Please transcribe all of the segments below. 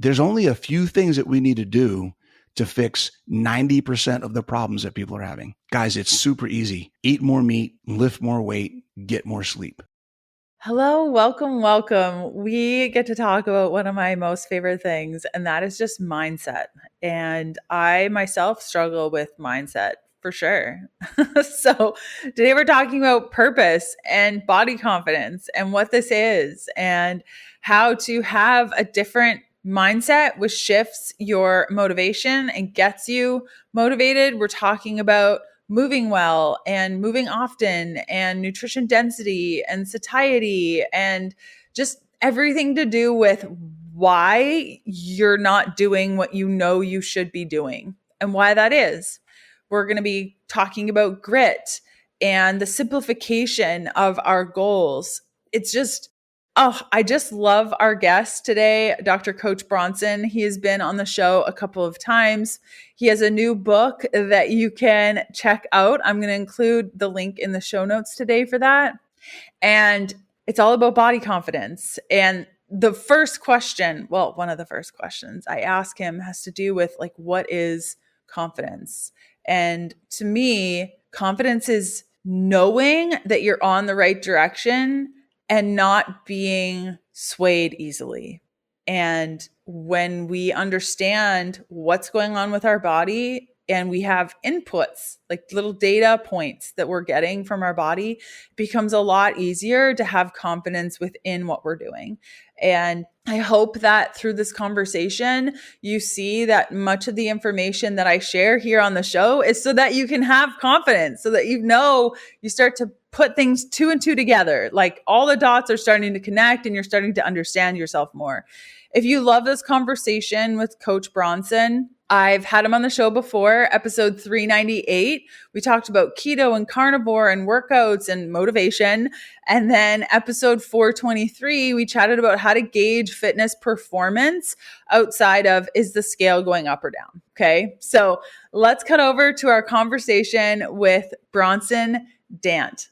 there's only a few things that we need to do to fix 90% of the problems that people are having. Guys, it's super easy. Eat more meat, lift more weight, get more sleep. Hello, welcome, welcome. We get to talk about one of my most favorite things, and that is just mindset. And I myself struggle with mindset for sure. So today we're talking about purpose and body confidence and what this is and how to have a different mindset which shifts your motivation and gets you motivated. We're talking about moving well and moving often and nutrition density and satiety and just everything to do with why you're not doing what you know you should be doing and why that is. We're going to be talking about grit and the simplification of our goals. It's just, I just love our guest today, Dr. Coach Bronson. He has been on the show a couple of times. He has a new book that you can check out. I'm going to include the link in the show notes today for that. And it's all about body confidence. And the first question, well, one of the first questions I ask him has to do with like, what is confidence? And to me, confidence is knowing that you're on the right direction and not being swayed easily. And when we understand what's going on with our body and we have inputs, like little data points that we're getting from our body, it becomes a lot easier to have confidence within what we're doing. And I hope that through this conversation, you see that much of the information that I share here on the show is so that you can have confidence, so that you start to put things two and two together. Like all the dots are starting to connect and you're starting to understand yourself more. If you love this conversation with Coach Bronson, I've had him on the show before, episode 398. We talked about keto and carnivore and workouts and motivation. And then episode 423, we chatted about how to gauge fitness performance outside of, is the scale going up or down? Okay, so let's cut over to our conversation with Bronson Dant.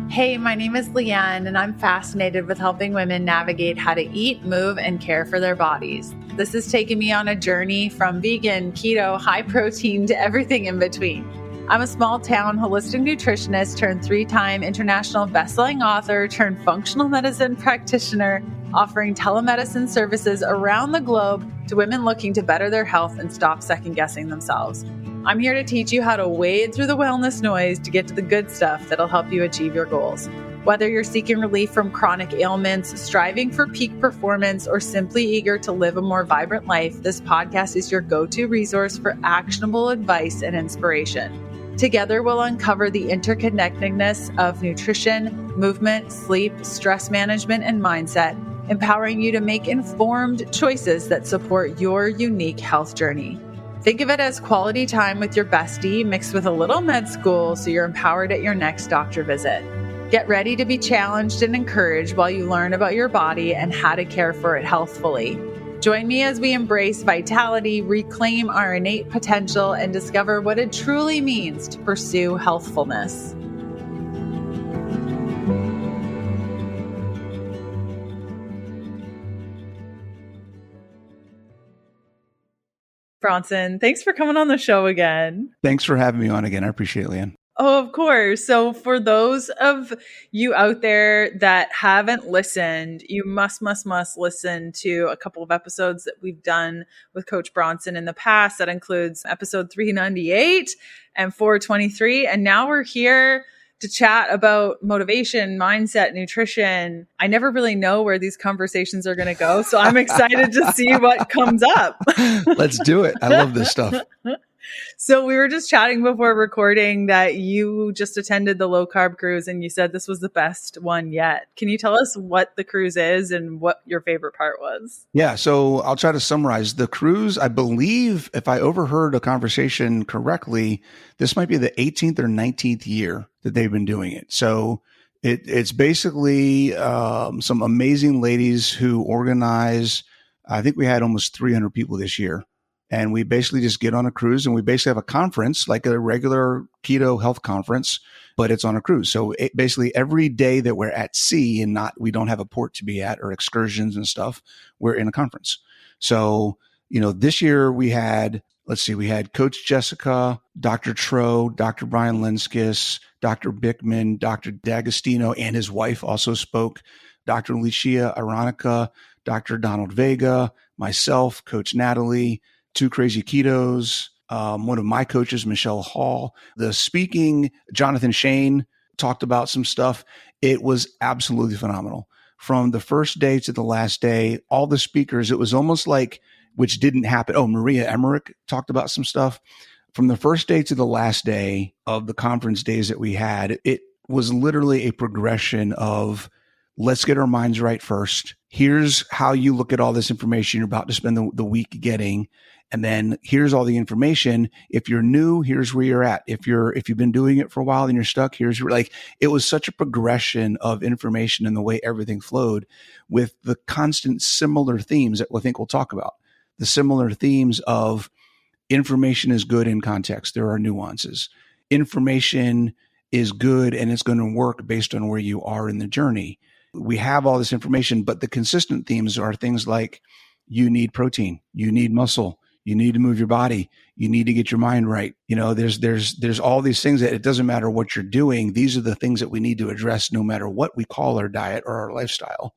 Hey, my name is Leanne, and I'm fascinated with helping women navigate how to eat, move, and care for their bodies. This has taken me on a journey from vegan, keto, high protein to everything in between. I'm a small town holistic nutritionist turned 3-time international bestselling author turned functional medicine practitioner, offering telemedicine services around the globe to women looking to better their health and stop second-guessing themselves. I'm here to teach you how to wade through the wellness noise to get to the good stuff that'll help you achieve your goals. Whether you're seeking relief from chronic ailments, striving for peak performance, or simply eager to live a more vibrant life, this podcast is your go-to resource for actionable advice and inspiration. Together, we'll uncover the interconnectedness of nutrition, movement, sleep, stress management, and mindset, empowering you to make informed choices that support your unique health journey. Think of it as quality time with your bestie mixed with a little med school so you're empowered at your next doctor visit. Get ready to be challenged and encouraged while you learn about your body and how to care for it healthfully. Join me as we embrace vitality, reclaim our innate potential, and discover what it truly means to pursue healthfulness. Bronson, thanks for coming on the show again. Thanks for having me on again. I appreciate it, Leanne. Oh, of course. So for those of you out there that haven't listened, you must listen to a couple of episodes that we've done with Coach Bronson in the past. That includes episode 398 and 423. And now we're here to chat about motivation, mindset, nutrition. I never really know where these conversations are going to go. So I'm excited to see what comes up. Let's do it. I love this stuff. So we were just chatting before recording that you just attended the low carb cruise and you said this was the best one yet. Can you tell us what the cruise is and what your favorite part was? Yeah. So I'll try to summarize the cruise. I believe if I overheard a conversation correctly, this might be the 18th or 19th year that they've been doing it. So it's basically some amazing ladies who organize. I think we had almost 300 people this year. And we basically just get on a cruise and we basically have a conference, like a regular keto health conference, but it's on a cruise. So basically every day that we're at sea and we don't have a port to be at or excursions and stuff, we're in a conference. So, this year we had Coach Jessica, Dr. Tro, Dr. Brian Lenskis, Dr. Bickman, Dr. D'Agostino, and his wife also spoke, Dr. Lucia Aronica, Dr. Donald Vega, myself, Coach Natalie, Two Crazy Ketos, one of my coaches, Michelle Hall. The speaking, Jonathan Shane, talked about some stuff. It was absolutely phenomenal. From the first day to the last day, all the speakers, it was almost like, which didn't happen. Oh, Maria Emmerich talked about some stuff. From the first day to the last day of the conference days that we had, it was literally a progression of, let's get our minds right first. Here's how you look at all this information you're about to spend the week getting. And then here's all the information. If you're new, here's where you're at. If you've been doing it for a while and you're stuck, it was such a progression of information and the way everything flowed with the constant similar themes that I think we'll talk about. The similar themes of information is good in context. There are nuances. Information is good and it's going to work based on where you are in the journey. We have all this information, but the consistent themes are things like you need protein, you need muscle, you need to move your body, you need to get your mind right. There's all these things that it doesn't matter what you're doing. These are the things that we need to address no matter what we call our diet or our lifestyle.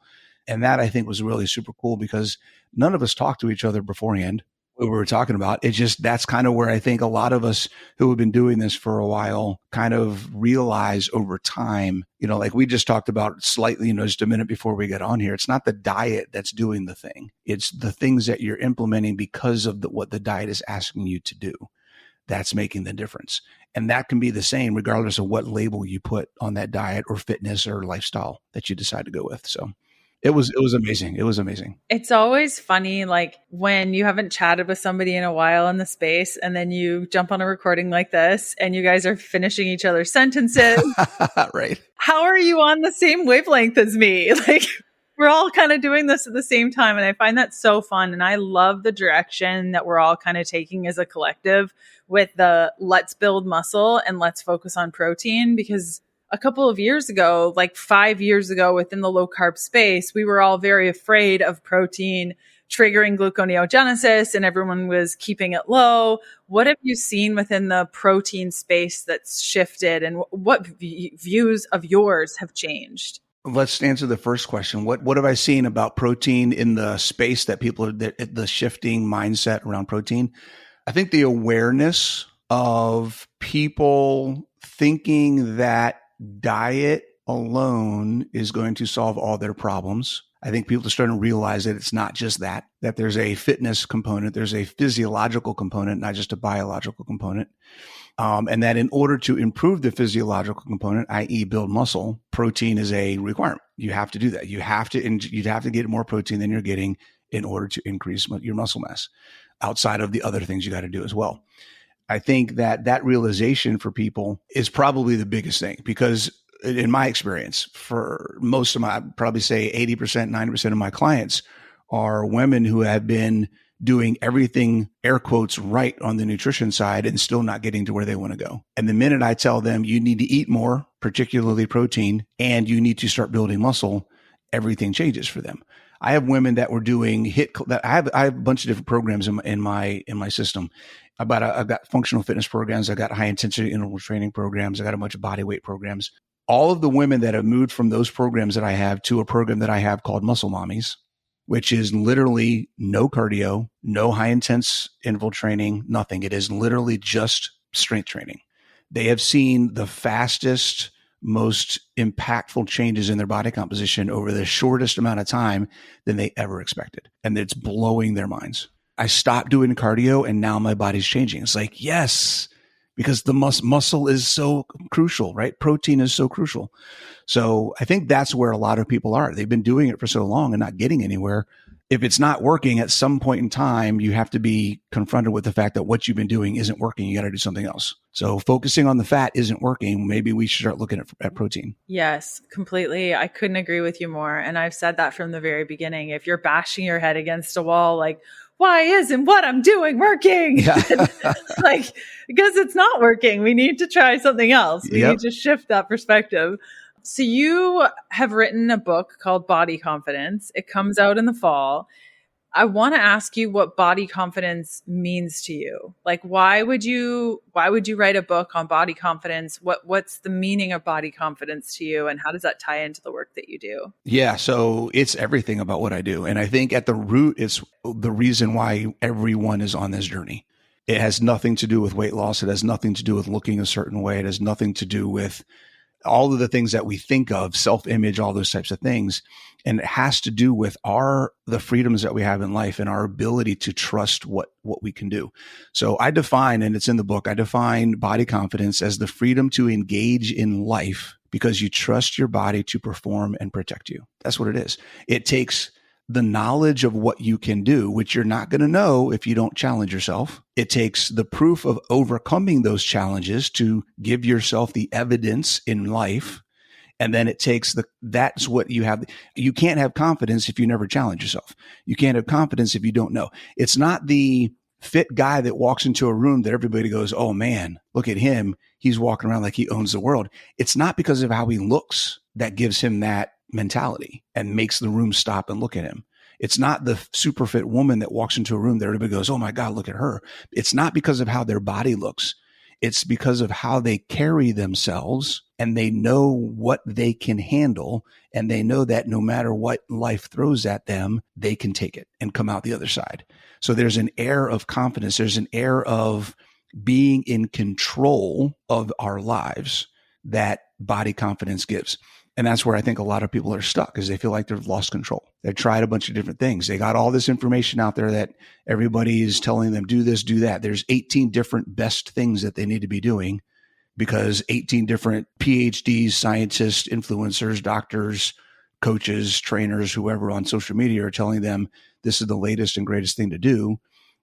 And that I think was really super cool because none of us talked to each other beforehand. What we were talking about. That's kind of where I think a lot of us who have been doing this for a while kind of realize over time, like we just talked about slightly, just a minute before we get on here. It's not the diet that's doing the thing. It's the things that you're implementing because of what the diet is asking you to do. That's making the difference. And that can be the same regardless of what label you put on that diet or fitness or lifestyle that you decide to go with. So it was amazing. It was amazing. It's always funny, like when you haven't chatted with somebody in a while in the space and then you jump on a recording like this and you guys are finishing each other's sentences. Right. How are you on the same wavelength as me? Like we're all kind of doing this at the same time. And I find that so fun. And I love the direction that we're all kind of taking as a collective with the let's build muscle and let's focus on protein, because a couple of years ago, like 5 years ago within the low carb space, we were all very afraid of protein triggering gluconeogenesis and everyone was keeping it low. What have you seen within the protein space that's shifted and what views of yours have changed? Let's answer the first question. What have I seen about protein in the space that the shifting mindset around protein? I think the awareness of people thinking that diet alone is going to solve all their problems. I think people are starting to realize that it's not just that there's a fitness component, there's a physiological component, not just a biological component. And that in order to improve the physiological component, i.e. build muscle, protein is a requirement. You have to do that. You'd have to get more protein than you're getting in order to increase your muscle mass outside of the other things you got to do as well. I think that realization for people is probably the biggest thing, because in my experience, for most of I'd probably say 80%, 90% of my clients are women who have been doing everything, air quotes, right on the nutrition side and still not getting to where they want to go. And the minute I tell them you need to eat more, particularly protein, and you need to start building muscle, everything changes for them. I have women that were doing I have a bunch of different programs in my system. I've got functional fitness programs. I've got high intensity interval training programs. I got a bunch of body weight programs. All of the women that have moved from those programs that I have to a program that I have called Muscle Mommies, which is literally no cardio, no high intense interval training, nothing. It is literally just strength training. They have seen the fastest, most impactful changes in their body composition over the shortest amount of time than they ever expected. And it's blowing their minds. I stopped doing cardio and now my body's changing. It's like, yes, because the muscle is so crucial, right? Protein is so crucial. So I think that's where a lot of people are. They've been doing it for so long and not getting anywhere. If it's not working at some point in time, you have to be confronted with the fact that what you've been doing isn't working. You got to do something else. So focusing on the fat isn't working. Maybe we should start looking at protein. Yes, completely. I couldn't agree with you more. And I've said that from the very beginning. If you're bashing your head against a wall, like, why isn't what I'm doing working? Yeah. Like, because it's not working. We need to try something else. We Yep. need to shift that perspective. So you have written a book called Body Confidence. It comes out in the fall. I want to ask you what body confidence means to you. Like, why would you write a book on body confidence? What's the meaning of body confidence to you, and how does that tie into the work that you do? Yeah. So it's everything about what I do. And I think at the root, it's the reason why everyone is on this journey. It has nothing to do with weight loss. It has nothing to do with looking a certain way. It has nothing to do with all of the things that we think of, self-image, all those types of things. And it has to do with the freedoms that we have in life and our ability to trust what we can do. So I define, and it's in the book, I define body confidence as the freedom to engage in life because you trust your body to perform and protect you. That's what it is. It takes the knowledge of what you can do, which you're not going to know if you don't challenge yourself. It takes the proof of overcoming those challenges to give yourself the evidence in life. And then it takes that's what you have. You can't have confidence if you never challenge yourself. You can't have confidence if you don't know. It's not the fit guy that walks into a room that everybody goes, oh man, look at him. He's walking around like he owns the world. It's not because of how he looks that gives him that mentality and makes the room stop and look at him. It's not the super fit woman that walks into a room that everybody goes, oh my God, look at her. It's not because of how their body looks. It's because of how they carry themselves, and they know what they can handle. And they know that no matter what life throws at them, they can take it and come out the other side. So there's an air of confidence. There's an air of being in control of our lives that body confidence gives. And that's where I think a lot of people are stuck, because they feel like they've lost control. They've tried a bunch of different things. They got all this information out there that everybody is telling them, do this, do that. There's 18 different best things that they need to be doing, because 18 different PhDs, scientists, influencers, doctors, coaches, trainers, whoever on social media are telling them this is the latest and greatest thing to do.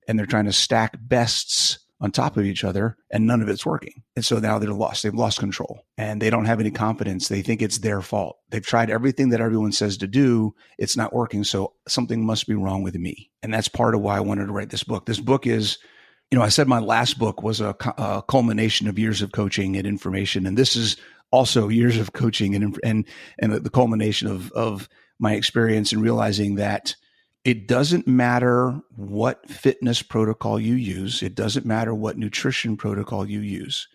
And they're trying to stack bests on top of each other, and none of it's working. And so now they're lost. They've lost control, and they don't have any confidence. They think it's their fault. They've tried everything that everyone says to do. It's not working. So something must be wrong with me. And that's part of why I wanted to write this book. This book is, I said my last book was a culmination of years of coaching and information. And this is also years of coaching and the culmination of my experience in realizing that it doesn't matter what fitness protocol you use. It doesn't matter what nutrition protocol you use.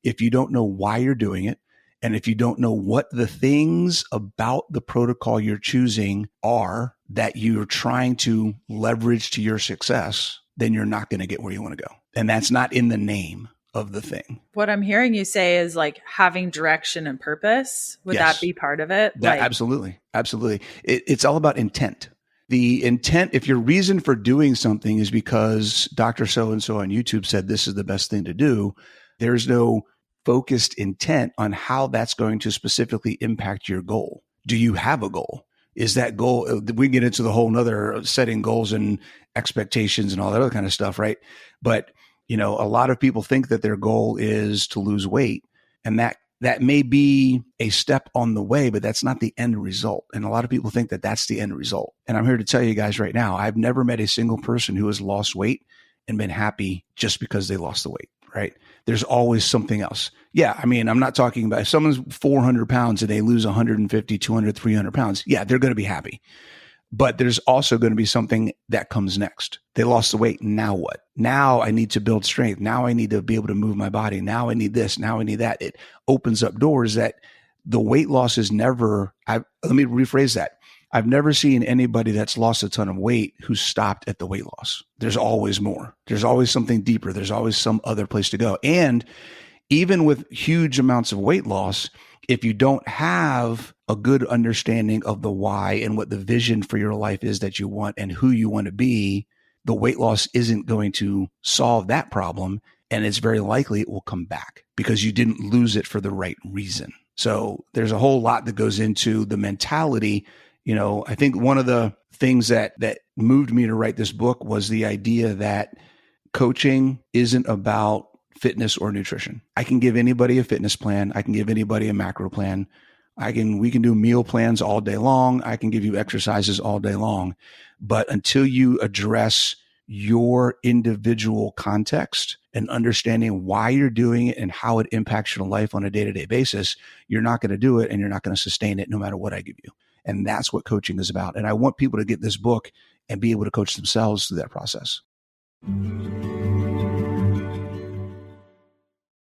If you don't know why you're doing it, and if you don't know what the things about the protocol you're choosing are that you're trying to leverage to your success, then you're not going to get where you want to go. And that's not in the name of the thing. What I'm hearing you say is like having direction and purpose. Would that be part of it? Absolutely. Absolutely. It's all about intent. The intent, if your reason for doing something is because Dr. So-and-so on YouTube said this is the best thing to do, there's no focused intent on how that's going to specifically impact your goal. Do you have a goal? Is that goal, we get into the whole nother setting goals and expectations and all that other kind of stuff, right? But, a lot of people think that their goal is to lose weight, and that may be a step on the way, but that's not the end result. And a lot of people think that that's the end result. And I'm here to tell you guys right now, I've never met a single person who has lost weight and been happy just because they lost the weight, right? There's always something else. Yeah, I'm not talking about if someone's 400 pounds and they lose 150, 200, 300 pounds. Yeah, they're going to be happy. But there's also going to be something that comes next. They lost the weight. Now what? Now I need to build strength. Now I need to be able to move my body. Now I need this. Now I need that. It opens up doors that the weight loss is never, let me rephrase that. I've never seen anybody that's lost a ton of weight who stopped at the weight loss. There's always more. There's always something deeper. There's always some other place to go. And even with huge amounts of weight loss, if you don't have a good understanding of the why and what the vision for your life is that you want and who you want to be, the weight loss isn't going to solve that problem. And it's very likely it will come back because you didn't lose it for the right reason. So there's a whole lot that goes into the mentality. I think one of the things that moved me to write this book was the idea that coaching isn't about fitness or nutrition. I can give anybody a fitness plan. I can give anybody a macro plan. We can do meal plans all day long. I can give you exercises all day long. But until you address your individual context and understanding why you're doing it and how it impacts your life on a day-to-day basis, you're not going to do it and you're not going to sustain it no matter what I give you. And that's what coaching is about. And I want people to get this book and be able to coach themselves through that process.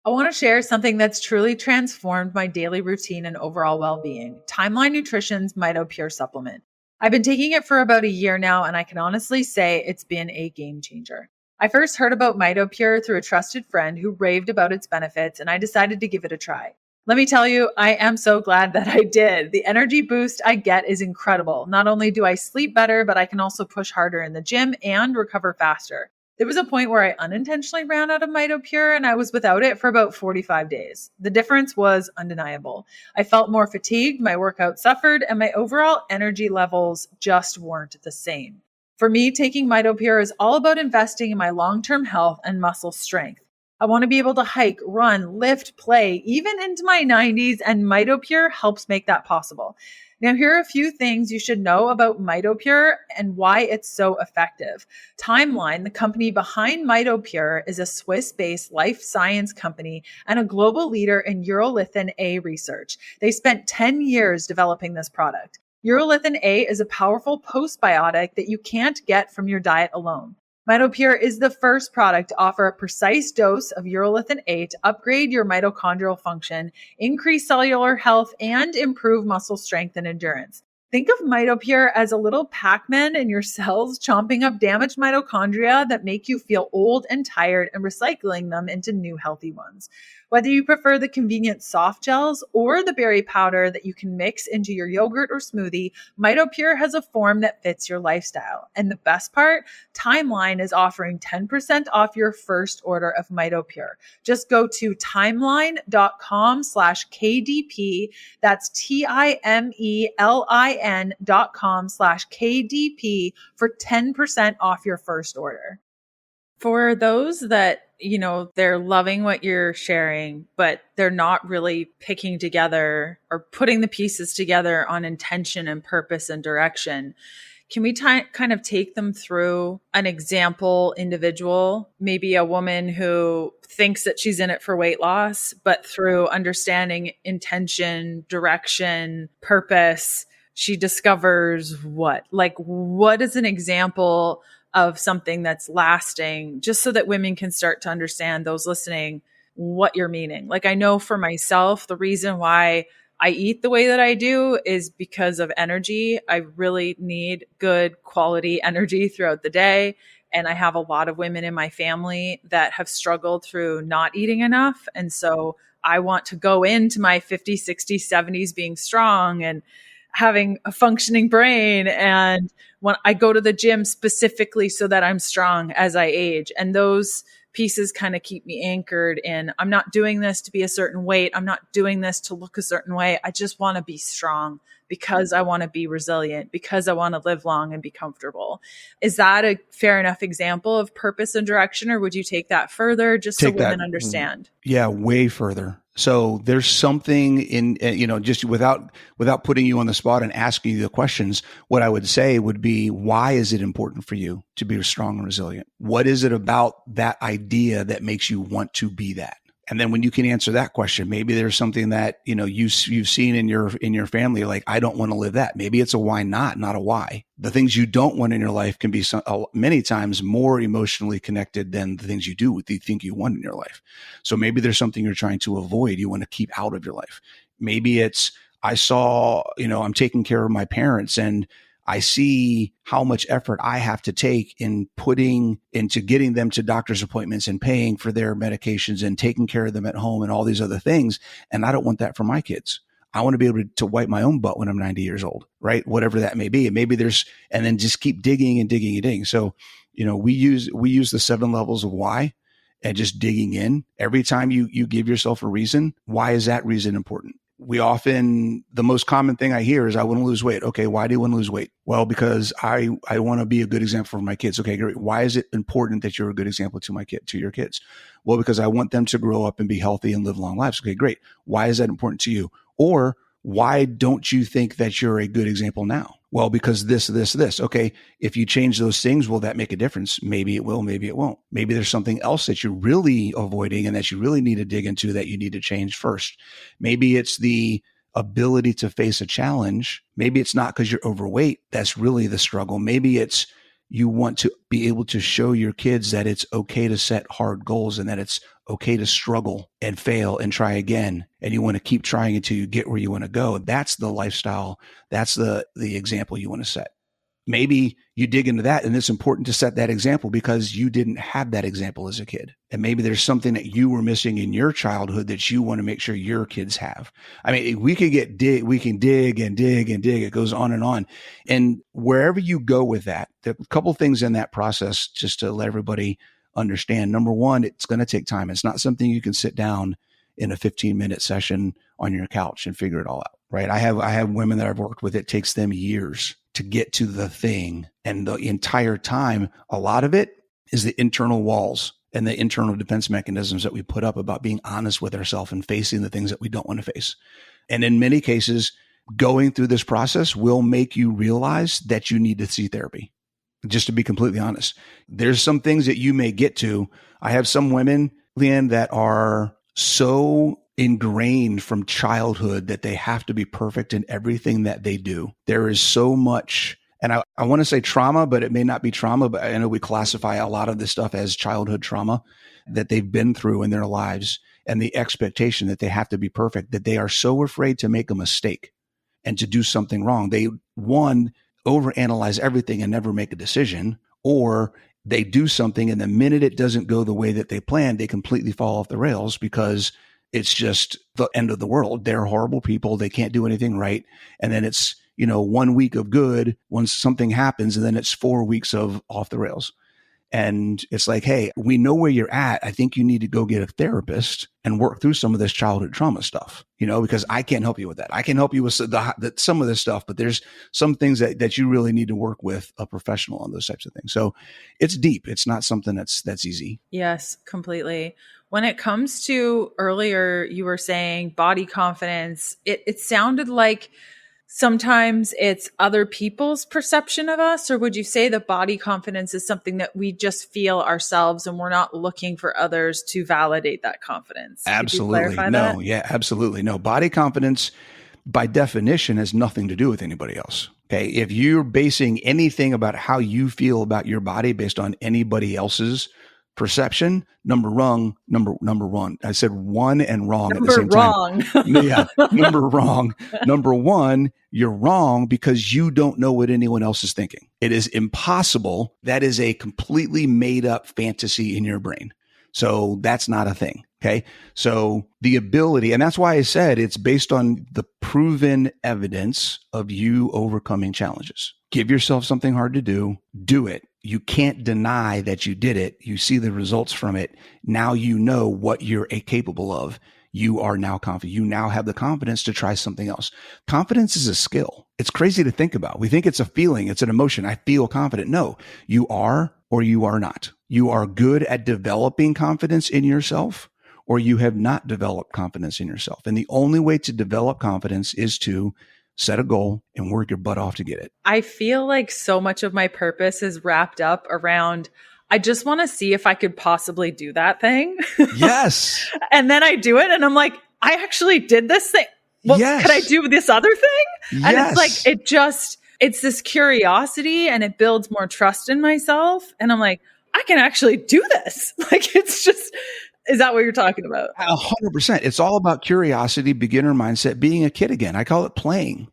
I want to share something that's truly transformed my daily routine and overall well-being. Timeline Nutrition's MitoPure supplement. I've been taking it for about a year now, and I can honestly say it's been a game changer. I first heard about MitoPure through a trusted friend who raved about its benefits, and I decided to give it a try. Let me tell you, I am so glad that I did. The energy boost I get is incredible. Not only do I sleep better, but I can also push harder in the gym and recover faster. There was a point where I unintentionally ran out of MitoPure and I was without it for about 45 days. The difference was undeniable. I felt more fatigued, my workout suffered, and my overall energy levels just weren't the same. For me, taking MitoPure is all about investing in my long-term health and muscle strength. I want to be able to hike, run, lift, play, even into my 90s, and MitoPure helps make that possible. Now, here are a few things you should know about MitoPure and why it's so effective. Timeline, the company behind MitoPure, is a Swiss-based life science company and a global leader in urolithin A research. They spent 10 years developing this product. Urolithin A is a powerful postbiotic that you can't get from your diet alone. MitoPure is the first product to offer a precise dose of urolithin A to upgrade your mitochondrial function, increase cellular health, and improve muscle strength and endurance. Think of MitoPure as a little Pac-Man in your cells, chomping up damaged mitochondria that make you feel old and tired and recycling them into new healthy ones. Whether you prefer the convenient soft gels or the berry powder that you can mix into your yogurt or smoothie, MitoPure has a form that fits your lifestyle. And the best part, Timeline is offering 10% off your first order of MitoPure. Just go to timeline.com/KDP. That's TIMELIN.com/KDP for 10% off your first order. For those that, they're loving what you're sharing, but they're not really picking together or putting the pieces together on intention and purpose and direction, can we kind of take them through an example individual, maybe a woman who thinks that she's in it for weight loss, but through understanding intention, direction, purpose, she discovers what? Like, what is an example of something that's lasting, just so that women can start to understand, those listening, what you're meaning? Like, I know for myself, the reason why I eat the way that I do is because of energy. I really need good quality energy throughout the day. And I have a lot of women in my family that have struggled through not eating enough. And so I want to go into my 50s, 60s, 70s being strong and having a functioning brain. And when I go to the gym specifically so that I'm strong as I age, and those pieces kind of keep me anchored in, I'm not doing this to be a certain weight. I'm not doing this to look a certain way. I just want to be strong because I want to be resilient, because I want to live long and be comfortable. Is that a fair enough example of purpose and direction, or would you take that further just so women understand? Yeah, way further. So there's something in, just without putting you on the spot and asking you the questions, what I would say would be, why is it important for you to be strong and resilient? What is it about that idea that makes you want to be that? And then when you can answer that question, maybe there's something that, you've seen in your family, like, I don't want to live that. Maybe it's a why not a why. The things you don't want in your life can be many times more emotionally connected than the things you think you want in your life. So maybe there's something you're trying to avoid, you want to keep out of your life. Maybe it's, I'm taking care of my parents and I see how much effort I have to take in putting into getting them to doctor's appointments and paying for their medications and taking care of them at home and all these other things. And I don't want that for my kids. I want to be able to wipe my own butt when I'm 90 years old, right? Whatever that may be. And maybe and then just keep digging and digging and digging. So, we use the 7 levels of why and just digging in. Every time you give yourself a reason, why is that reason important? The most common thing I hear is, I want to lose weight. Okay, why do you want to lose weight? Well, because I want to be a good example for my kids. Okay, great. Why is it important that you're a good example to your kids? Well, because I want them to grow up and be healthy and live long lives. Okay, great. Why is that important to you? Or why don't you think that you're a good example now? Well, because this. Okay. If you change those things, will that make a difference? Maybe it will, maybe it won't. Maybe there's something else that you're really avoiding and that you really need to dig into that you need to change first. Maybe it's the ability to face a challenge. Maybe it's not because you're overweight. That's really the struggle. Maybe it's you want to be able to show your kids that it's okay to set hard goals and that it's okay to struggle and fail and try again. And you want to keep trying until you get where you want to go. That's the lifestyle. That's the example you want to set. Maybe you dig into that and it's important to set that example because you didn't have that example as a kid. And maybe there's something that you were missing in your childhood that you want to make sure your kids have. I mean, we can dig and dig and dig. It goes on and on. And wherever you go with that, there are a couple things in that process just to let everybody understand. Number one, it's going to take time. It's not something you can sit down in a 15-minute session on your couch and figure it all out, right? I have women that I've worked with. It takes them years to get to the thing. And the entire time, a lot of it is the internal walls and the internal defense mechanisms that we put up about being honest with ourselves and facing the things that we don't want to face. And in many cases, going through this process will make you realize that you need to see therapy. Just to be completely honest, there's some things that you may get to. I have some women, Leanne, that are so ingrained from childhood that they have to be perfect in everything that they do. There is so much, and I want to say trauma, but it may not be trauma, but I know we classify a lot of this stuff as childhood trauma that they've been through in their lives and the expectation that they have to be perfect, that they are so afraid to make a mistake and to do something wrong. They, one, overanalyze everything and never make a decision, or they do something and the minute it doesn't go the way that they planned, they completely fall off the rails because it's just the end of the world. They're horrible people. They can't do anything right. And then it's, 1 week of good once something happens, and then it's 4 weeks of off the rails. And it's like, hey, we know where you're at. I think you need to go get a therapist and work through some of this childhood trauma stuff, because I can't help you with that. I can help you with some of this stuff, but there's some things that you really need to work with a professional on those types of things. So it's deep. It's not something that's easy. Yes, completely. When it comes to earlier, you were saying body confidence, it sounded like sometimes it's other people's perception of us, or would you say that body confidence is something that we just feel ourselves and we're not looking for others to validate that confidence? Absolutely. No. Yeah, absolutely. No. Body confidence by definition has nothing to do with anybody else. Okay. If you're basing anything about how you feel about your body based on anybody else's perception, number one. I said one and wrong at the same time. Yeah, wrong. Number one, you're wrong because you don't know what anyone else is thinking. It is impossible. That is a completely made up fantasy in your brain. So that's not a thing. Okay. So the ability, and that's why I said it's based on the proven evidence of you overcoming challenges. Give yourself something hard to do it. You can't deny that you did it. You see the results from it. Now you know what you're capable of. You are now confident. You now have the confidence to try something else. Confidence is a skill. It's crazy to think about. We think it's a feeling. It's an emotion. I feel confident. No, you are or you are not. You are good at developing confidence in yourself, or you have not developed confidence in yourself. And the only way to develop confidence is to set a goal and work your butt off to get it. I feel like so much of my purpose is wrapped up around, I just want to see if I could possibly do that thing. Yes. And then I do it and I'm like, I actually did this thing. Well, yes. Could I do this other thing? And yes. It's like, it's this curiosity and it builds more trust in myself. And I'm like, I can actually do this. Like, it's just, is that what you're talking about? 100%. It's all about curiosity, beginner mindset, being a kid again. I call it playing,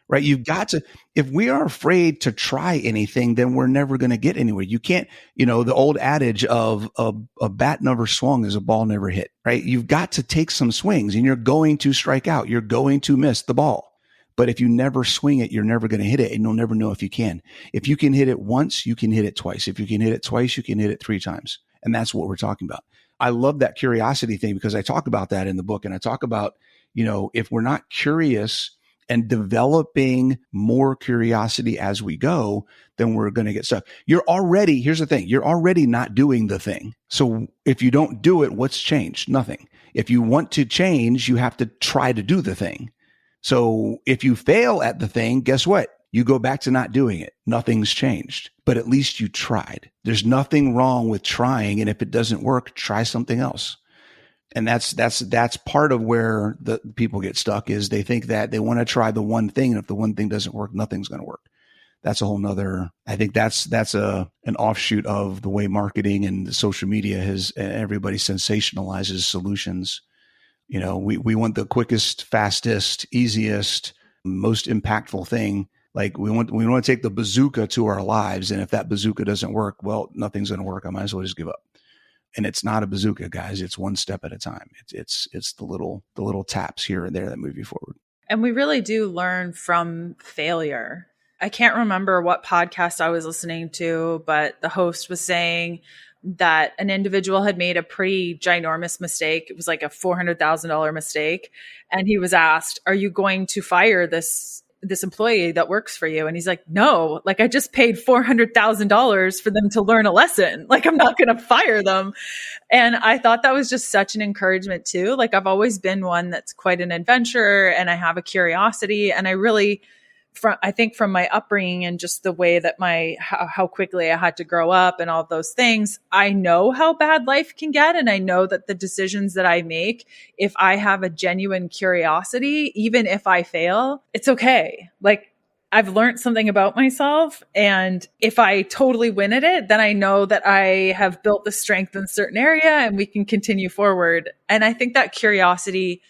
right? You've got to, if we are afraid to try anything, then we're never going to get anywhere. You can't, the old adage of a bat never swung is a ball never hit, right? You've got to take some swings and you're going to strike out. You're going to miss the ball. But if you never swing it, you're never going to hit it, and you'll never know if you can. If you can hit it once, you can hit it twice. If you can hit it twice, you can hit it 3 times. And that's what we're talking about. I love that curiosity thing because I talk about that in the book. And I talk about, if we're not curious and developing more curiosity as we go, then we're going to get stuck. Here's the thing, you're already not doing the thing. So if you don't do it, what's changed? Nothing. If you want to change, you have to try to do the thing. So if you fail at the thing, guess what? You go back to not doing it. Nothing's changed, but at least you tried. There's nothing wrong with trying. And if it doesn't work, try something else. And that's part of where the people get stuck, is they think that they want to try the one thing. And if the one thing doesn't work, nothing's going to work. That's a whole nother, I think that's an offshoot of the way marketing and social media has, everybody sensationalizes solutions. You know, we want the quickest, fastest, easiest, most impactful thing. Like we want to take the bazooka to our lives. And if that bazooka doesn't work, well, nothing's going to work. I might as well just give up. And it's not a bazooka, guys. It's one step at a time. It's the little taps here and there that move you forward. And we really do learn from failure. I can't remember what podcast I was listening to, but the host was saying that an individual had made a pretty ginormous mistake. It was like a $400,000 mistake. And he was asked, are you going to fire this employee that works for you? And he's like, no, like I just paid $400,000 for them to learn a lesson. Like I'm not going to fire them. And I thought that was just such an encouragement too. Like I've always been one that's quite an adventurer and I have a curiosity. And I really, I think from my upbringing and just the way that how quickly I had to grow up and all of those things, I know how bad life can get. And I know that the decisions that I make, if I have a genuine curiosity, even if I fail, it's okay. Like I've learned something about myself. And if I totally win at it, then I know that I have built the strength in a certain area and we can continue forward. And I think that curiosity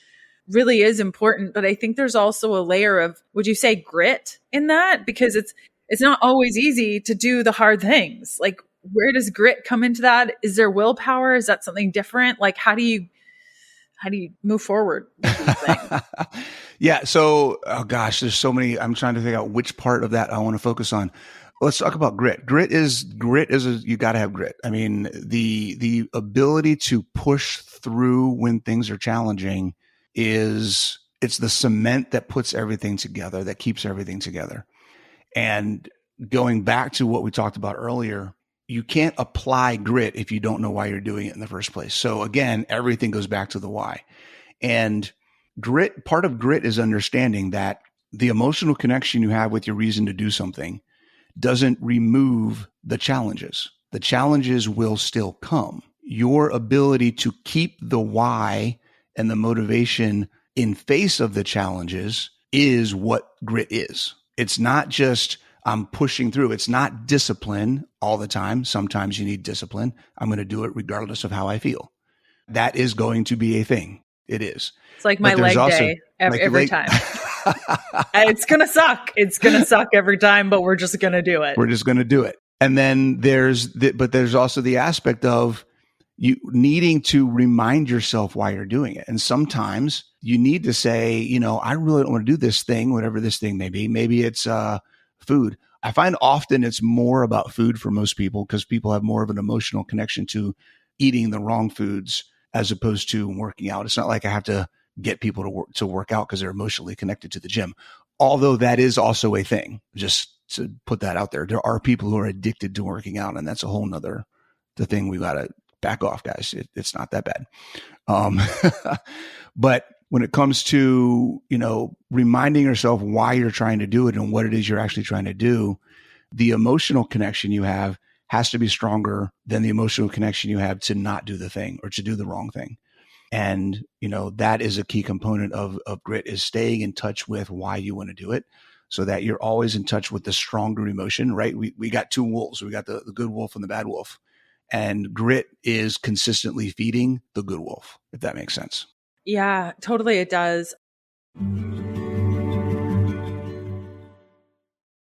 really is important, but I think there's also a layer of, would you say, grit in that? Because it's not always easy to do the hard things. Like, where does grit come into that? Is there willpower? Is that something different? Like, how do you move forward with these things? Yeah. So, oh gosh, there's so many. I'm trying to figure out which part of that I want to focus on. Let's talk about grit. Grit is you got to have grit. I mean, the ability to push through when things are challenging it's the cement that puts everything together, that keeps everything together. And going back to what we talked about earlier, you can't apply grit if you don't know why you're doing it in the first place. So again, everything goes back to the why. And part of grit is understanding that the emotional connection you have with your reason to do something doesn't remove the challenges. The challenges will still come. Your ability to keep the why and the motivation in face of the challenges is what grit is. It's not just I'm pushing through. It's not discipline all the time. Sometimes you need discipline. I'm going to do it regardless of how I feel. That is going to be a thing. It is. It's like my leg day every time. It's going to suck. It's going to suck every time, but we're just going to do it. We're just going to do it. And then there's also the aspect of you needing to remind yourself why you're doing it. And sometimes you need to say, I really don't want to do this thing, whatever this thing may be. Maybe it's food. I find often it's more about food for most people because people have more of an emotional connection to eating the wrong foods as opposed to working out. It's not like I have to get people to work out because they're emotionally connected to the gym. Although that is also a thing, just to put that out there. There are people who are addicted to working out, and that's a whole nother the thing we got to back off, guys. It's not that bad. But when it comes to, reminding yourself why you're trying to do it and what it is you're actually trying to do, the emotional connection you have has to be stronger than the emotional connection you have to not do the thing or to do the wrong thing. And, that is a key component of grit, is staying in touch with why you want to do it so that you're always in touch with the stronger emotion, right? We got two wolves. We got the good wolf and the bad wolf. And grit is consistently feeding the good wolf, if that makes sense. Yeah, totally. It does.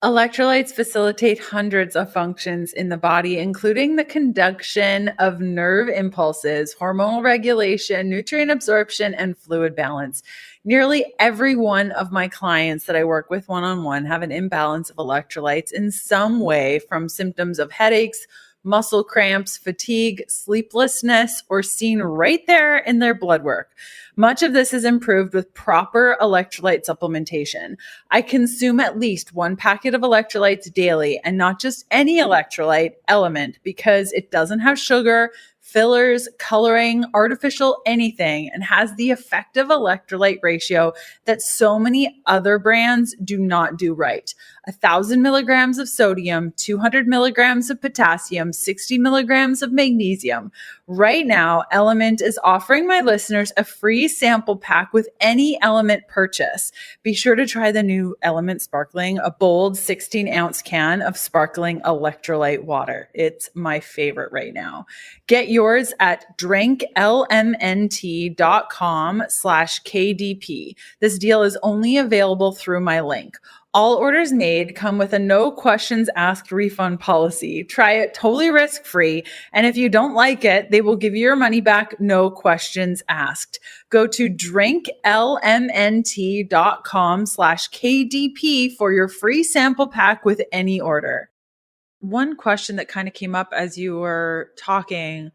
Electrolytes facilitate hundreds of functions in the body, including the conduction of nerve impulses, hormonal regulation, nutrient absorption, and fluid balance. Nearly every one of my clients that I work with one-on-one have an imbalance of electrolytes in some way, from symptoms of headaches, muscle cramps, fatigue, sleeplessness, or seen right there in their blood work. Much of this is improved with proper electrolyte supplementation. I consume at least one packet of electrolytes daily, and not just any electrolyte element, because it doesn't have sugar, fillers, coloring, artificial anything, and has the effective electrolyte ratio that so many other brands do not do right. 1,000 milligrams of sodium, 200 milligrams of potassium, 60 milligrams of magnesium. Right now, Element is offering my listeners a free sample pack with any Element purchase. Be sure to try the new Element Sparkling, a bold 16-ounce can of sparkling electrolyte water. It's my favorite right now. Get yours at drinklmnt.com/KDP. This deal is only available through my link. All orders made come with a no questions asked refund policy. Try it totally risk-free. And if you don't like it, they will give you your money back, no questions asked. Go to drinklmnt.com/KDP for your free sample pack with any order. One question that kind of came up as you were talking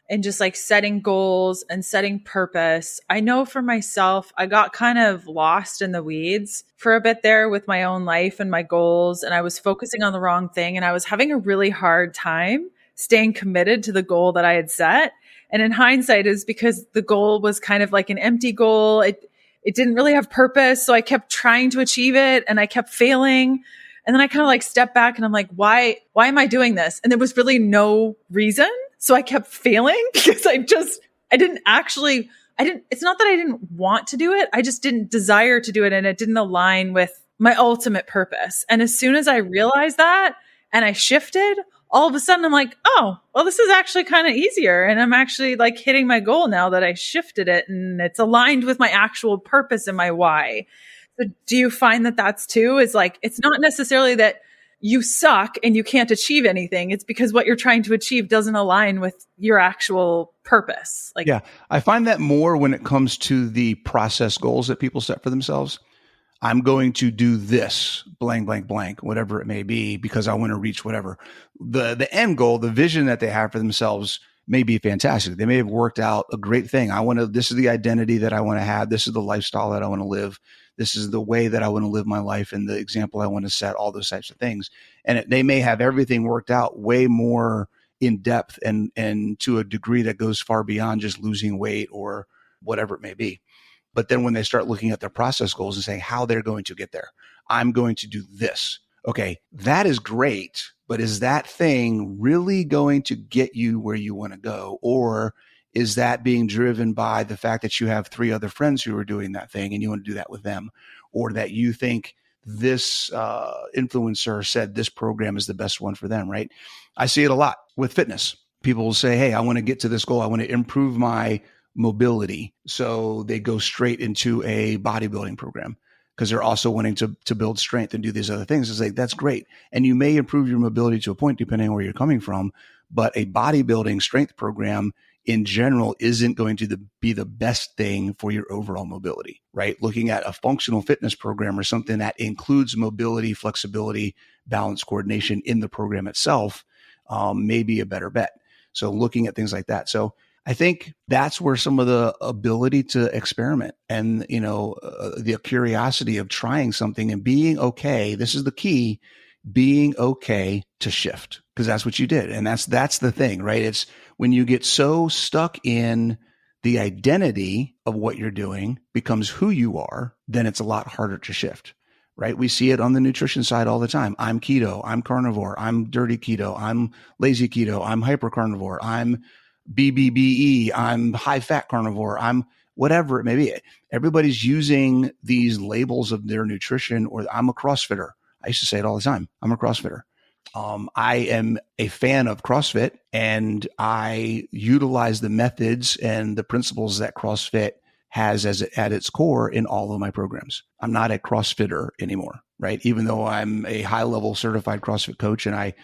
and just like setting goals and setting purpose. I know for myself, I got kind of lost in the weeds for a bit there with my own life and my goals. And I was focusing on the wrong thing. And I was having a really hard time staying committed to the goal that I had set. And in hindsight is because the goal was kind of like an empty goal. It didn't really have purpose. So I kept trying to achieve it and I kept failing. And then I kind of like stepped back and I'm like, why am I doing this? And there was really no reason. So I kept failing because it's not that I didn't want to do it. I just didn't desire to do it. And it didn't align with my ultimate purpose. And as soon as I realized that and I shifted, all of a sudden I'm like, oh, well, this is actually kind of easier. And I'm actually like hitting my goal now that I shifted it and it's aligned with my actual purpose and my why. So do you find that that's too is like, it's not necessarily that you suck and you can't achieve anything. It's because what you're trying to achieve doesn't align with your actual purpose. Like, yeah, I find that more when it comes to the process goals that people set for themselves. I'm going to do this blank, blank, blank, whatever it may be, because I want to reach whatever. The end goal, the vision that they have for themselves may be fantastic. They may have worked out a great thing. This is the identity that I want to have. This is the lifestyle that I want to live. This is the way that I want to live my life and the example I want to set, all those types of things. And they may have everything worked out way more in depth and to a degree that goes far beyond just losing weight or whatever it may be. But then when they start looking at their process goals and saying how they're going to get there, I'm going to do this. Okay, that is great, but is that thing really going to get you where you want to go? Or is that being driven by the fact that you have 3 other friends who are doing that thing and you want to do that with them? Or that you think this influencer said this program is the best one for them, right? I see it a lot with fitness. People will say, hey, I want to get to this goal. I want to improve my mobility. So they go straight into a bodybuilding program because they're also wanting to build strength and do these other things. It's like, that's great. And you may improve your mobility to a point depending on where you're coming from, but a bodybuilding strength program in general isn't going to be the best thing for your overall mobility, right? Looking at a functional fitness program or something that includes mobility, flexibility, balance, coordination in the program itself may be a better bet. So looking at things like that. So I think that's where some of the ability to experiment and, the curiosity of trying something and being okay. This is the key, being okay to shift, because that's what you did. And that's the thing, right? It's when you get so stuck in the identity of what you're doing becomes who you are, then it's a lot harder to shift, right? We see it on the nutrition side all the time. I'm keto, I'm carnivore, I'm dirty keto, I'm lazy keto, I'm hyper carnivore, I'm BBBE, I'm high fat carnivore, I'm whatever it may be. Everybody's using these labels of their nutrition, or I'm a CrossFitter. I used to say it all the time. I'm a CrossFitter. I am a fan of CrossFit, and I utilize the methods and the principles that CrossFit has at its core in all of my programs. I'm not a CrossFitter anymore, right? Even though I'm a high level certified CrossFit coach and I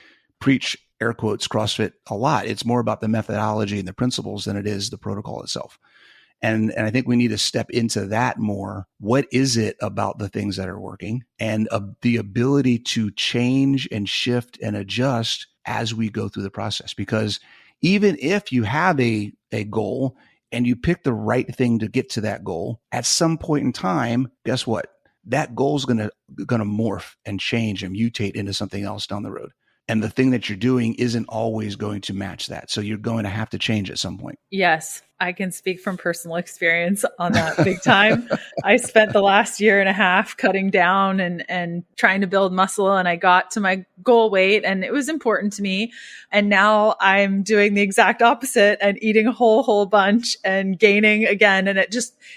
preach air quotes CrossFit a lot, it's more about the methodology and the principles than it is the protocol itself. And I think we need to step into that more. What is it about the things that are working, and the ability to change and shift and adjust as we go through the process? Because even if you have a goal and you pick the right thing to get to that goal, at some point in time, guess what? That goal is going to morph and change and mutate into something else down the road. And the thing that you're doing isn't always going to match that. So you're going to have to change at some point. Yes, I can speak from personal experience on that big time. I spent the last year and a half cutting down and trying to build muscle, and I got to my goal weight and it was important to me. And now I'm doing the exact opposite and eating a whole bunch and gaining again. And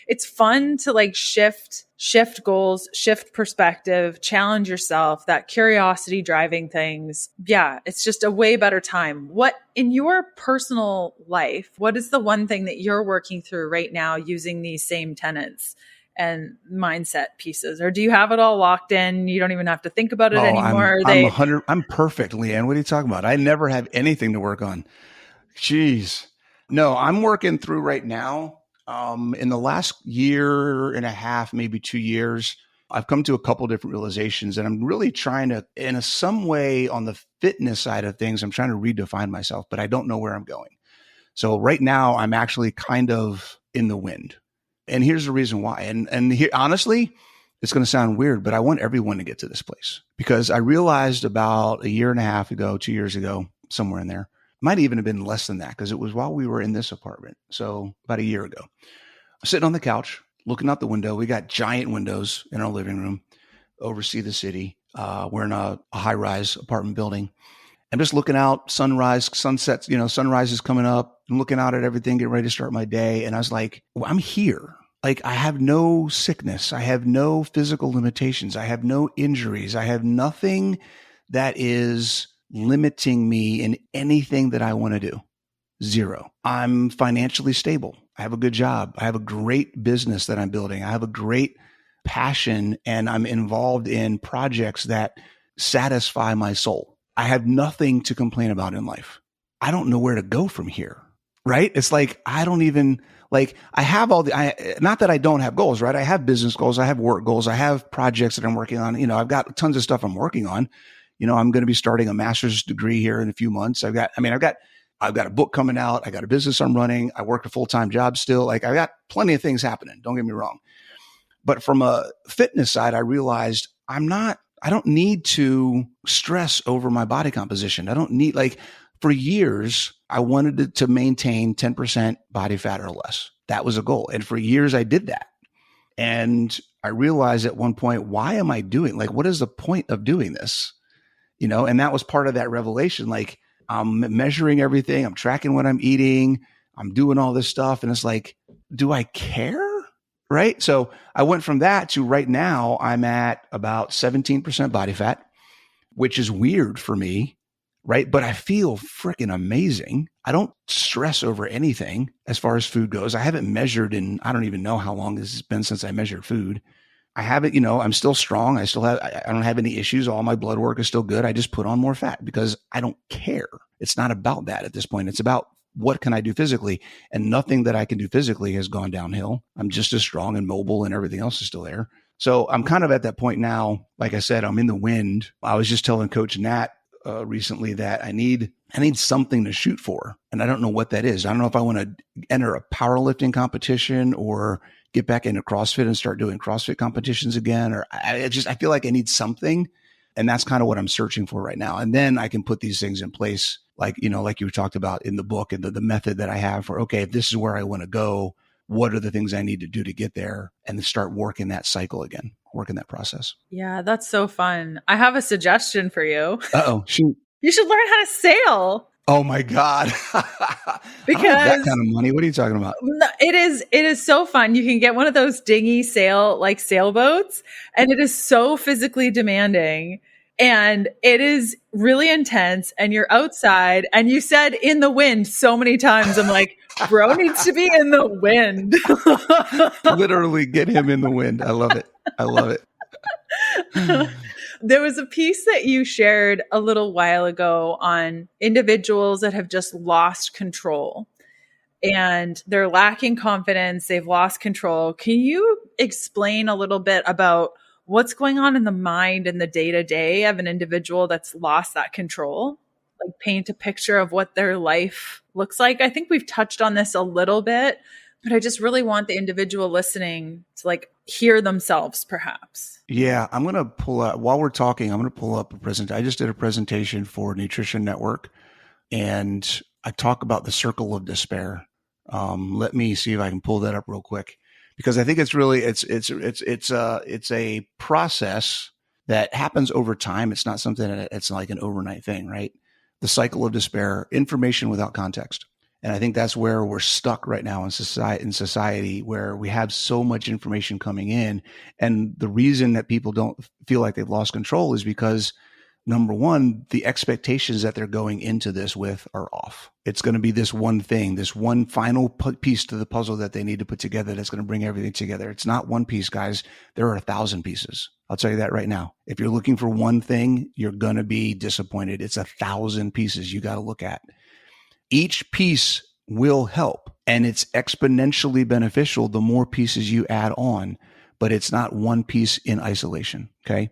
it's fun to like shift goals, shift perspective, challenge yourself, that curiosity driving things. Yeah, it's just a way better time. What in your personal life, what is the one thing that you're working through right now using these same tenets and mindset pieces? Or do you have it all locked in? You don't even have to think about it anymore. I'm perfect, Leanne. What are you talking about? I never have anything to work on. Jeez. No, I'm working through right now. In the last year and a half, maybe 2 years, I've come to a couple different realizations, and I'm really trying to, in some way on the fitness side of things, I'm trying to redefine myself, but I don't know where I'm going. So right now I'm actually kind of in the wind, and here's the reason why. And here, honestly, it's going to sound weird, but I want everyone to get to this place, because I realized about a year and a half ago, 2 years ago, somewhere in there, might even have been less than that, because it was while we were in this apartment. So about a year ago, I'm sitting on the couch, looking out the window. We got giant windows in our living room, oversee the city. We're in a high-rise apartment building. I'm just looking out, sunrise, sunsets, sunrise is coming up. I'm looking out at everything, getting ready to start my day. And I was like, well, I'm here. Like, I have no sickness. I have no physical limitations. I have no injuries. I have nothing that is limiting me in anything that I want to do. Zero. I'm financially stable. I have a good job. I have a great business that I'm building. I have a great passion, and I'm involved in projects that satisfy my soul. I have nothing to complain about in life. I don't know where to go from here, right? It's like, I don't even, like, I have not that I don't have goals, right? I have business goals. I have work goals. I have projects that I'm working on. I've got tons of stuff I'm working on. I'm going to be starting a master's degree here in a few months. I've got a book coming out. I got a business I'm running. I work a full-time job still. Like, I've got plenty of things happening. Don't get me wrong. But from a fitness side, I realized I don't need to stress over my body composition. I don't need, for years, I wanted to maintain 10% body fat or less. That was a goal. And for years I did that. And I realized at one point, why am I what is the point of doing this? And that was part of that revelation. Like, I'm measuring everything. I'm tracking what I'm eating. I'm doing all this stuff. And it's like, do I care? Right. So I went from that to right now I'm at about 17% body fat, which is weird for me. Right. But I feel freaking amazing. I don't stress over anything as far as food goes. I haven't measured in, I don't even know how long this has been since I measured food. I haven't, I'm still strong. I don't have any issues. All my blood work is still good. I just put on more fat because I don't care. It's not about that at this point. It's about what can I do physically, and nothing that I can do physically has gone downhill. I'm just as strong and mobile, and everything else is still there. So I'm kind of at that point now. Like I said, I'm in the wind. I was just telling Coach Nat recently that I need something to shoot for, and I don't know what that is. I don't know if I want to enter a powerlifting competition or get back into CrossFit and start doing CrossFit competitions again. Or I feel like I need something. And that's kind of what I'm searching for right now. And then I can put these things in place, like you talked about in the book, and the method that I have for, okay, if this is where I want to go, what are the things I need to do to get there, and then start working that cycle again, working that process. Yeah, that's so fun. I have a suggestion for you. Uh-oh, shoot. You should learn how to sail. Oh my God. Because I don't have that kind of money. What are you talking about? It is so fun. You can get one of those dinghy sailboats, and it is so physically demanding, and it is really intense, and you're outside, and you said in the wind so many times. I'm like, bro needs to be in the wind. Literally get him in the wind. I love it. I love it. There was a piece that you shared a little while ago on individuals that have just lost control and they're lacking confidence. They've lost control. Can you explain a little bit about what's going on in the mind and the day-to-day of an individual that's lost that control? Like, paint a picture of what their life looks like. I think we've touched on this a little bit, But I just really want the individual listening to like hear themselves, perhaps. Yeah, I'm going to pull up, while we're talking, I'm going to pull up a presentation. I just did a presentation for Nutrition Network, and I talk about the circle of despair. Let me see if I can pull that up real quick, because I think it's really, it's a process that happens over time. It's not something that it's like an overnight thing, right? The cycle of despair, information without context. And I think that's where we're stuck right now in society, where we have so much information coming in. And the reason that people don't feel like they've lost control is because, number one, the expectations that they're going into this with are off. It's going to be this one thing, this one final piece to the puzzle that they need to put together that's going to bring everything together. It's not one piece, guys. There are 1,000 pieces. I'll tell you that right now. If you're looking for one thing, you're going to be disappointed. It's 1,000 pieces you got to look at. Each piece will help, and it's exponentially beneficial the more pieces you add on, but it's not one piece in isolation. Okay.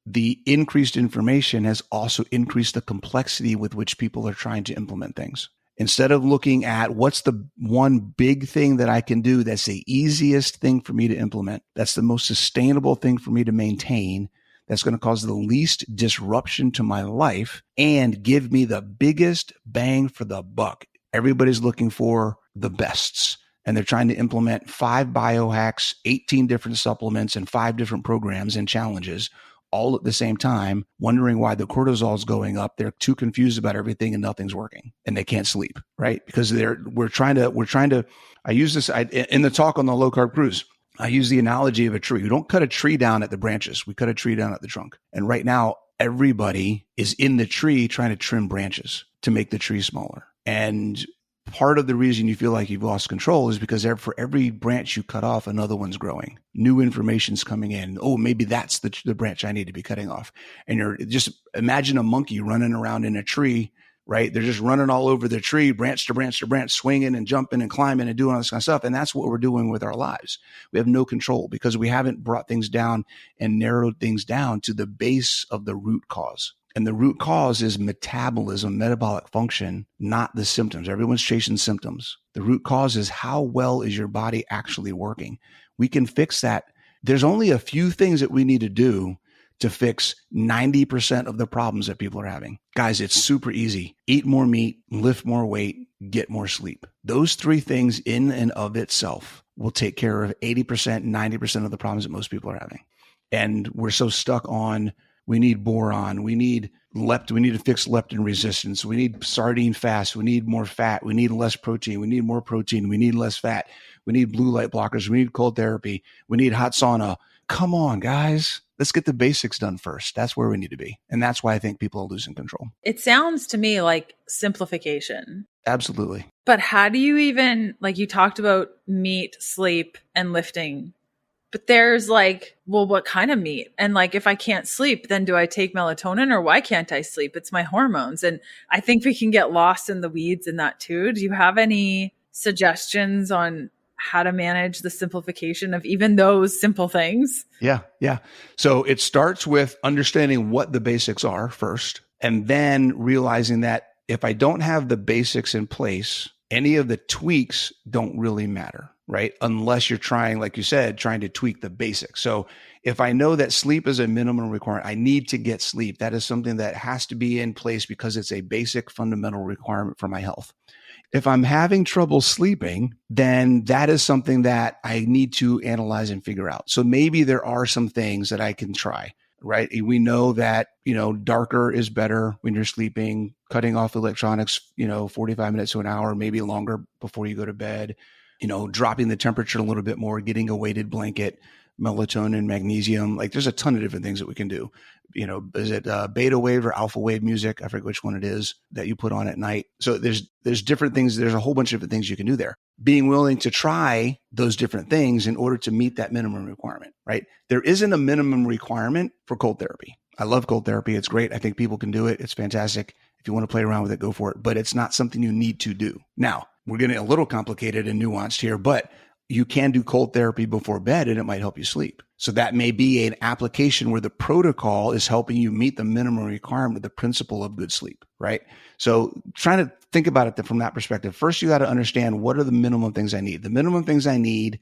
The increased information has also increased the complexity with which people are trying to implement things. Instead of looking at what's the one big thing that I can do, that's the easiest thing for me to implement, that's the most sustainable thing for me to maintain, that's going to cause the least disruption to my life and give me the biggest bang for the buck. Everybody's looking for the bests, and they're trying to implement 5 biohacks, 18 different supplements, and 5 different programs and challenges all at the same time, wondering why the cortisol is going up. They're too confused about everything and nothing's working, and they can't sleep, right? Because we're trying to, I use this in the talk on the low carb cruise. I use the analogy of a tree. We don't cut a tree down at the branches. We cut a tree down at the trunk. And right now, everybody is in the tree trying to trim branches to make the tree smaller. And part of the reason you feel like you've lost control is because for every branch you cut off, another one's growing. New information's coming in. Oh, maybe that's the branch I need to be cutting off. And you're just imagine a monkey running around in a tree, right? They're just running all over the tree, branch to branch to branch, swinging and jumping and climbing and doing all this kind of stuff. And that's what we're doing with our lives. We have no control because we haven't brought things down and narrowed things down to the base of the root cause. And the root cause is metabolism, metabolic function, not the symptoms. Everyone's chasing symptoms. The root cause is how well is your body actually working? We can fix that. There's only a few things that we need to do to fix 90% of the problems that people are having. Guys, it's super easy. Eat more meat, lift more weight, get more sleep. Those 3 things in and of itself will take care of 80%, 90% of the problems that most people are having. And we're so stuck on, we need boron, we need we need to fix leptin resistance, we need sardine fast, we need more fat, we need less protein, we need more protein, we need less fat, we need blue light blockers, we need cold therapy, we need hot sauna. Come on, guys. Let's get the basics done first. That's where we need to be. And that's why I think people are losing control. It sounds to me like simplification. Absolutely. But how do you even, like you talked about meat, sleep, and lifting, but there's like, well, what kind of meat? And like, if I can't sleep, then do I take melatonin, or why can't I sleep? It's my hormones. And I think we can get lost in the weeds in that too. Do you have any suggestions on how to manage the simplification of even those simple things? Yeah. So it starts with understanding what the basics are first, and then realizing that if I don't have the basics in place, any of the tweaks don't really matter, right? Unless you're trying, like you said, trying to tweak the basics. So if I know that sleep is a minimum requirement, I need to get sleep. That is something that has to be in place because it's a basic fundamental requirement for my health. If I'm having trouble sleeping, then that is something that I need to analyze and figure out. So maybe there are some things that I can try, right? We know that, darker is better when you're sleeping, cutting off electronics, 45 minutes to an hour, maybe longer before you go to bed, dropping the temperature a little bit more, getting a weighted blanket, melatonin, magnesium. Like there's a ton of different things that we can do. Is it beta wave or alpha wave music? I forget which one it is that you put on at night. So there's different things. There's a whole bunch of different things you can do there. Being willing to try those different things in order to meet that minimum requirement, right? There isn't a minimum requirement for cold therapy. I love cold therapy. It's great. I think people can do it. It's fantastic. If you want to play around with it, go for it. But it's not something you need to do. Now, we're getting a little complicated and nuanced here, but you can do cold therapy before bed and it might help you sleep. So that may be an application where the protocol is helping you meet the minimum requirement of the principle of good sleep, right? So trying to think about it from that perspective. First, you got to understand what are the minimum things I need. The minimum things I need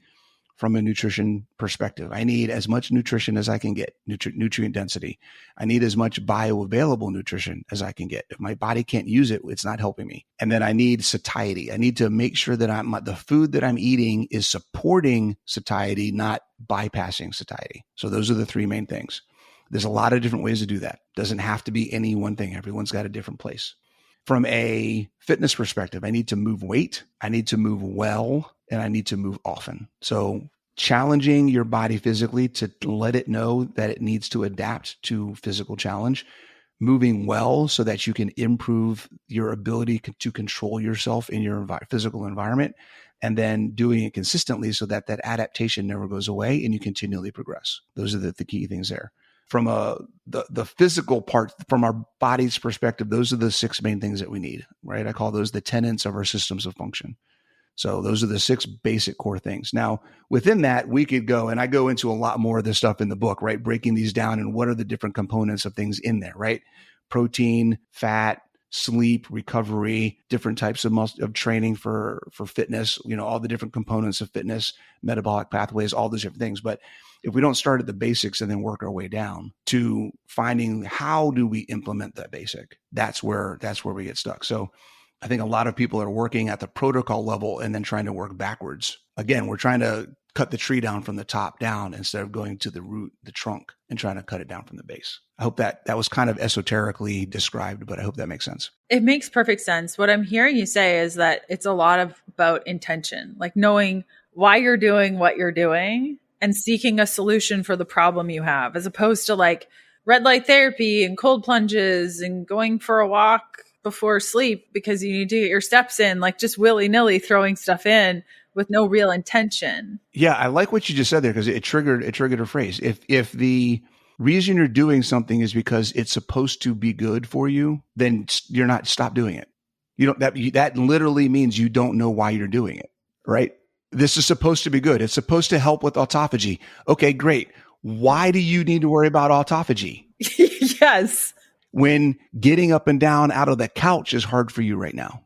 from a nutrition perspective. I need as much nutrition as I can get, nutrient density. I need as much bioavailable nutrition as I can get. If my body can't use it, it's not helping me. And then I need satiety. I need to make sure that the food that I'm eating is supporting satiety, not bypassing satiety. So those are the three main things. There's a lot of different ways to do that. Doesn't have to be any one thing. Everyone's got a different place. From a fitness perspective, I need to move weight, I need to move well, and I need to move often. So challenging your body physically to let it know that it needs to adapt to physical challenge, moving well so that you can improve your ability to control yourself in your physical environment, and then doing it consistently so that that adaptation never goes away and you continually progress. Those are the key things there. From the physical part, from our body's perspective, those are the 6 main things that we need, right? I call those the tenets of our systems of function. So those are the 6 basic core things. Now, within that, we could go, and I go into a lot more of this stuff in the book, right? Breaking these down and what are the different components of things in there, right? Protein, fat, sleep, recovery, different types of training for fitness, all the different components of fitness, metabolic pathways, all those different things. But if we don't start at the basics and then work our way down to finding how do we implement that basic, that's where we get stuck. So I think a lot of people are working at the protocol level and then trying to work backwards. Again, we're trying to cut the tree down from the top down instead of going to the root, the trunk, and trying to cut it down from the base. I hope that was kind of esoterically described, but I hope that makes sense. It makes perfect sense. What I'm hearing you say is that it's a lot about intention, like knowing why you're doing what you're doing and seeking a solution for the problem you have, as opposed to like red light therapy and cold plunges and going for a walk before sleep because you need to get your steps in, like just willy-nilly throwing stuff in with no real intention. Yeah, I like what you just said there because it triggered a phrase. If the reason you're doing something is because it's supposed to be good for you, then stop doing it. That literally means you don't know why you're doing it, right? This is supposed to be good. It's supposed to help with autophagy. Okay, great. Why do you need to worry about autophagy? Yes. When getting up and down out of the couch is hard for you right now,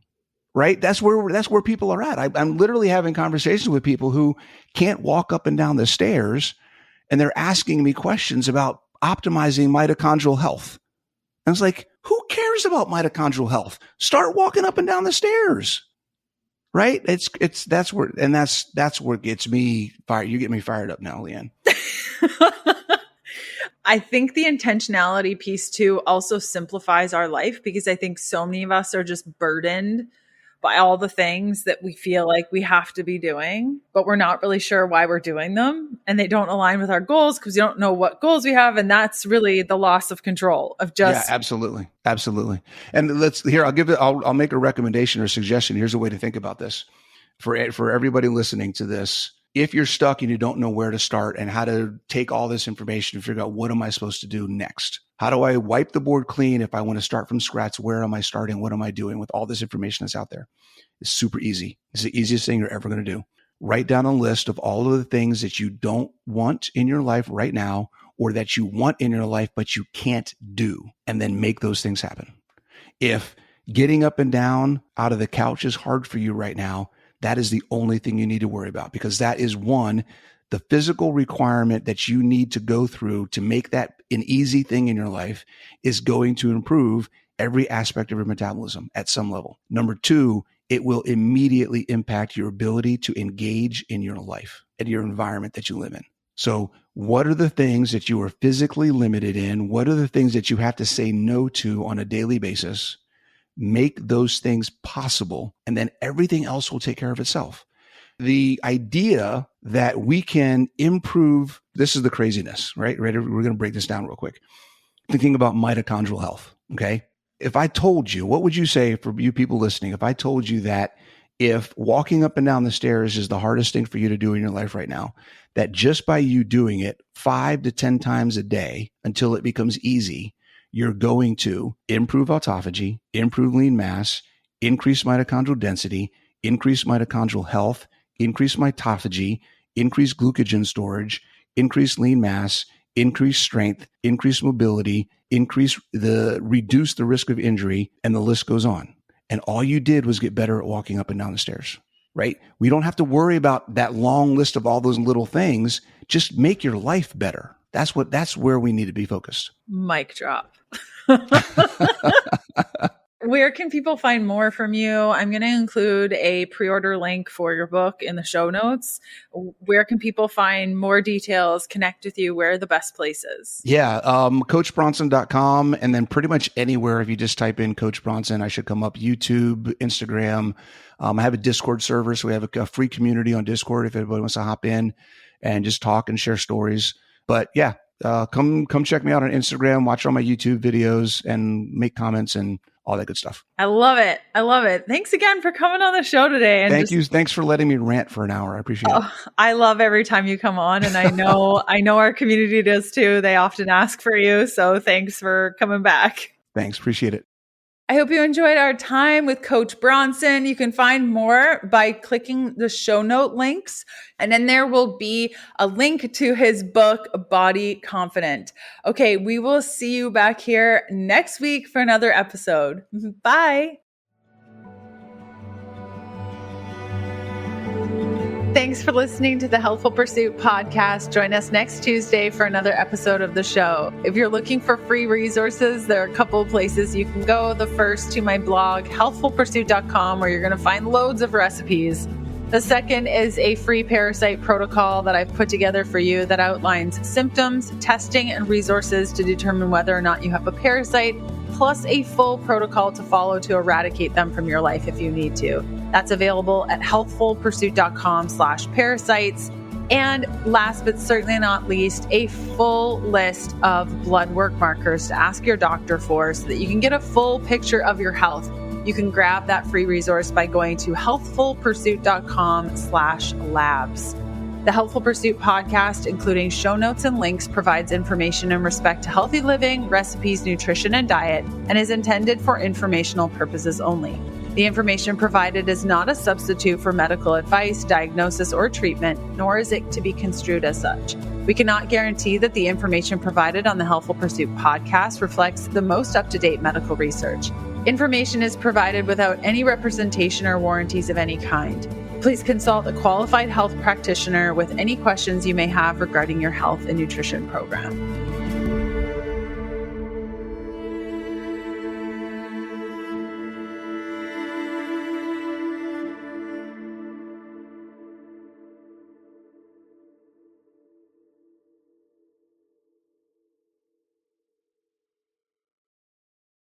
right? That's where people are at. I'm literally having conversations with people who can't walk up and down the stairs, and they're asking me questions about optimizing mitochondrial health. And it's like, who cares about mitochondrial health? Start walking up and down the stairs, right? That's where it gets me fired. You get me fired up now, Leanne. I think the intentionality piece too also simplifies our life, because I think so many of us are just burdened by all the things that we feel like we have to be doing, but we're not really sure why we're doing them. And they don't align with our goals because we don't know what goals we have. And that's really the loss of control of just. Yeah, absolutely. Absolutely. And I'll make a recommendation or suggestion. Here's a way to think about this for everybody listening to this. If you're stuck and you don't know where to start and how to take all this information and figure out what am I supposed to do next? How do I wipe the board clean? If I want to start from scratch, where am I starting? What am I doing with all this information that's out there? It's super easy. It's the easiest thing you're ever going to do. Write down a list of all of the things that you don't want in your life right now, or that you want in your life, but you can't do, and then make those things happen. If getting up and down out of the couch is hard for you right now, that is the only thing you need to worry about, because that is the physical requirement that you need to go through to make that an easy thing in your life is going to improve every aspect of your metabolism at some level. Number 2, it will immediately impact your ability to engage in your life and your environment that you live in. So what are the things that you are physically limited in? What are the things that you have to say no to on a daily basis? Make those things possible, and then everything else will take care of itself. The idea that we can improve, this is the craziness, right? We're going to break this down real quick. Thinking about mitochondrial health, okay? If I told you, what would you say for you people listening, if I told you that if walking up and down the stairs is the hardest thing for you to do in your life right now, that just by you doing it 5 to 10 times a day until it becomes easy, you're going to improve autophagy, improve lean mass, increase mitochondrial density, increase mitochondrial health, increase mitophagy, increase glycogen storage, increase lean mass, increase strength, increase mobility, reduce the risk of injury, and the list goes on. and all you did was get better at walking up and down the stairs, right? We don't have to worry about that long list of all those little things. Just make your life better. That's where we need to be focused. Mic drop. Where can people find more from you? I'm going to include a pre-order link for your book in the show notes. Where can people find more details, connect with you? Where are the best places? Yeah, coachbronson.com, and then pretty much anywhere. If you just type in Coach Bronson, I should come up. YouTube, Instagram. I have a Discord server, so we have a free community on Discord if anybody wants to hop in and just talk and share stories. But yeah, come check me out on Instagram, watch all my YouTube videos, and make comments and all that good stuff. I love it. I love it. Thanks again for coming on the show today. And Thank you. Thanks for letting me rant for an hour. I appreciate it. I love every time you come on, and I know our community does too. They often ask for you. So thanks for coming back. Thanks. Appreciate it. I hope you enjoyed our time with Coach Bronson. You can find more by clicking the show note links. And then there will be a link to his book, Body Confident. Okay, we will see you back here next week for another episode. Bye. Thanks for listening to the Healthful Pursuit Podcast. Join us next Tuesday for another episode of the show. If you're looking for free resources, there are a couple of places you can go. The first to my blog, healthfulpursuit.com, where you're going to find loads of recipes. The second is a free parasite protocol that I've put together for you that outlines symptoms, testing, and resources to determine whether or not you have a parasite, plus a full protocol to follow to eradicate them from your life if you need to. That's available at healthfulpursuit.com/parasites. And last but certainly not least, a full list of blood work markers to ask your doctor for so that you can get a full picture of your health. You can grab that free resource by going to healthfulpursuit.com/labs. The Healthful Pursuit Podcast, including show notes and links, provides information in respect to healthy living, recipes, nutrition, and diet, and is intended for informational purposes only. The information provided is not a substitute for medical advice, diagnosis, or treatment, nor is it to be construed as such. We cannot guarantee that the information provided on the Healthful Pursuit Podcast reflects the most up-to-date medical research. Information is provided without any representation or warranties of any kind. Please consult a qualified health practitioner with any questions you may have regarding your health and nutrition program.